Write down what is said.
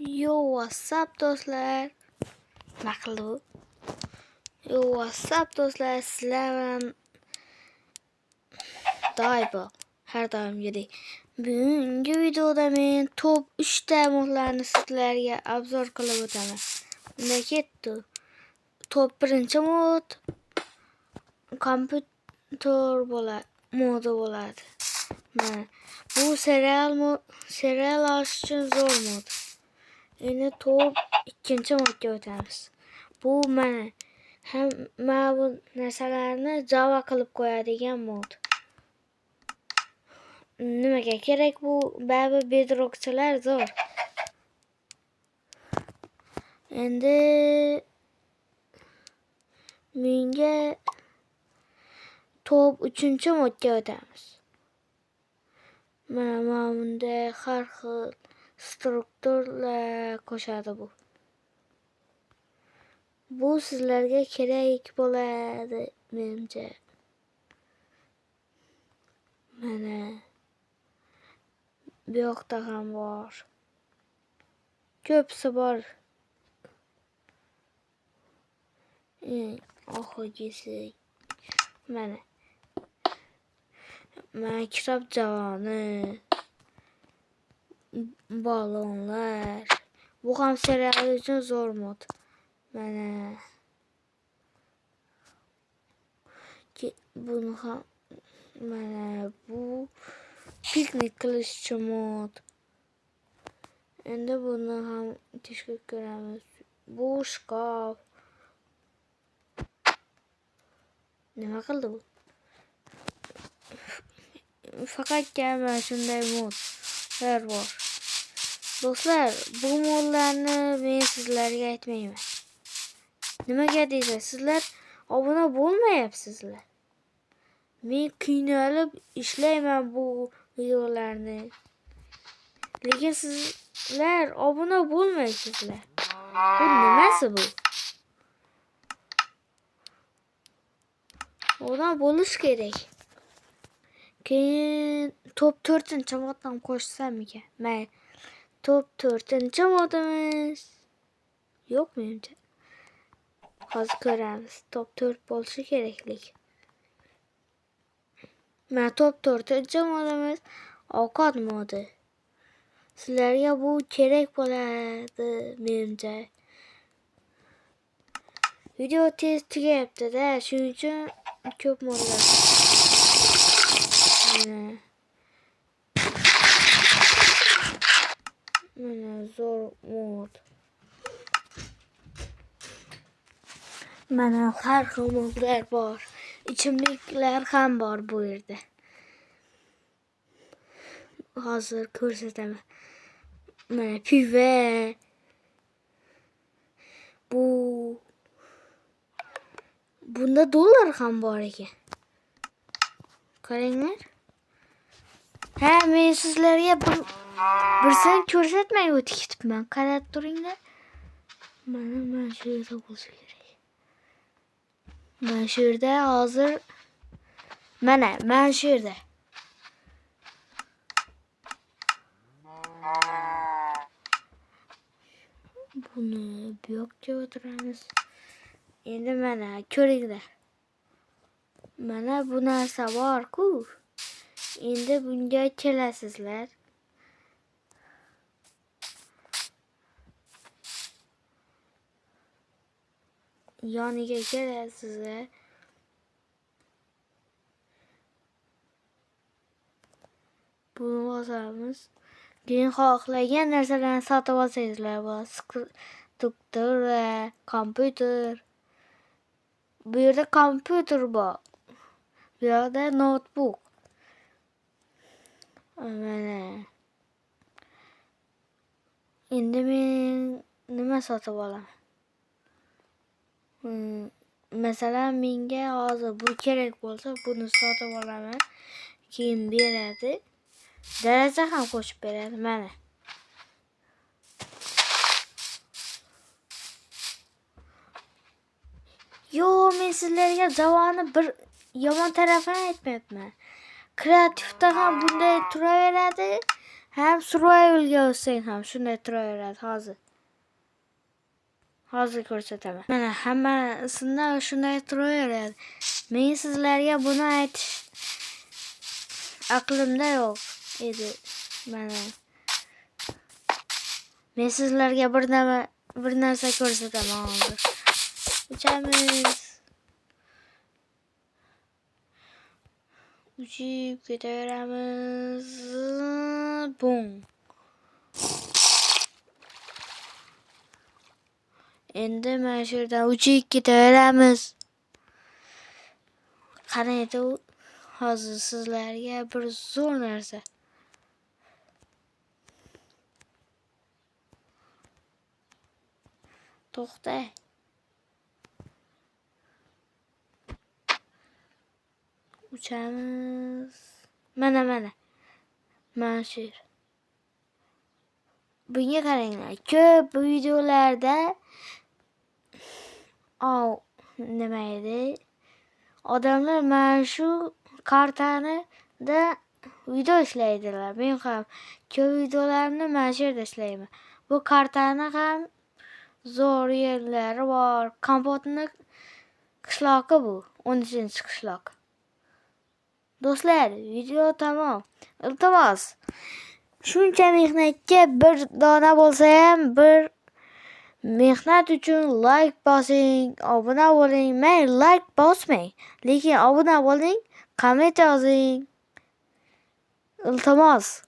Yo, WhatsApp do'stlar. Naqli. Yo, WhatsApp do'stlar, sizlar bilan doimo har doimgidek. Bugungi videoda men top 3 ta modlarni sizlarga obzor qilib o'taman. Unda ketdi. Top 1-mod kompyuter modi bo'ladi. Mana bu serial olish uchun zo'r mod. Endi top 2-modga o'tamiz. Bu mana hamma bu narsalarni Java qilib qo'yadigan mod. Nimaga kerak bu? Baribir bedrockchilar zo'r. Endi menga top 3-modga o'tamiz. Mana bunda har xil strukturlar qo'shadi bu. Bu sizlarga kerak bo'ladi menimcha. Mana bu yoqda ham bor. Ko'psi bor. Oxirgisi mana kitob javoni, balonlar. Bu ham serial uchun zo'r mod. Mana buni ham mana bu piknik qilish uchun mod. Endi buni ham tekshirib ko'ramiz. Bu shkaf. Nima qildi bu? Faqat mana shunday modlar bor. Do'stlar, bu modlarni men sizlarga aytmayman. Nimaga deysiz? Sizlar obuna bo'lmayapsizlar. Men qiynalib ishlayman bu videolarni. Lekin sizlar obuna bo'lmaysizlar. Bu nimasi bu? Obuna bo'lish kerak. Keyin top 4-moddan qo'shsamikan? Mayli. Top 4-modimiz yo'q menimcha. Hozir ko'ramiz. Top 4 bo'lishi keraklik. Mana top 4-modimiz ovqat modi. Sizlarga bu kerak bo'ladi menimcha. Video tez tugayapti-da, shuning uchun ko'p modlar. Mana zo'r mod. Mana har xil modlar bor. Ichimliklar ham bor bu yerda. Hozir ko'rsataman. Mana piva. Bunda dollar ham bor ekan. Qaranglar. Men sizlarga birsini ko'rsatmay o'tib ketibman. Qarab turinglar. Mana shu yerda bo'lsa kerak. Mana shu yerda hozir mana shu yerda. Buni bu yoqqa o'tiramiz. Endi mana ko'ringlar. Mana bu narsa bor-ku. Endi bunga kelasizlar. Yoniga kelasizlar. Buni bosamiz. Keyin xohlagan narsalarni sotib olsangizlar bo'ladi. Struktur va kompyuter. Bu yerda kompyuter bor. Bu yerda notebook. Mana. Endi men nima sotib olaman? Masalan, menga hozir bu kerak bo'lsa, buni sotib olaman. Keyin beradi. Daraja ham qo'shib beradi. Mana. Men sizlarga Javani bir yomon tarafini aytmayapman. Kreativda ham bunday turaveradi, ham survivalga o'tsang ham shunday turaveradi hozir. Hozir ko'rsataman. Mana hammasida shunday turaveradi. Men sizlarga buni aytish aqlimda yo'q edi. Mana men sizlarga bir narsa ko'rsataman hozir. Uchamiz. Uchib ketaveramiz. Bum. Endi mana shu yerdan uchib ketaveramiz. Qarangda hozir sizlarga bir zo'r narsa. To'xta. Uchamiz. Mana. Mana shu yer. Bunga qaranglar. Ko'p videolarda nima edi? Odamlar mana shu kartani da video ishlaydilar. Men ham ko'p videolarimni mana shu yerda ishlayman. Bu kartani ham zo'r yerlari bor. Kompotni qishloqi bu. 13-qishloq. Do'stlar, video tamom. Iltimos, shuncha mehnatga bir dona bo'lsa ham bir mehnat uchun like bosing, obuna bo'ling. Men like bosmang, lekin obuna bo'ling, komment yozing. Iltimos.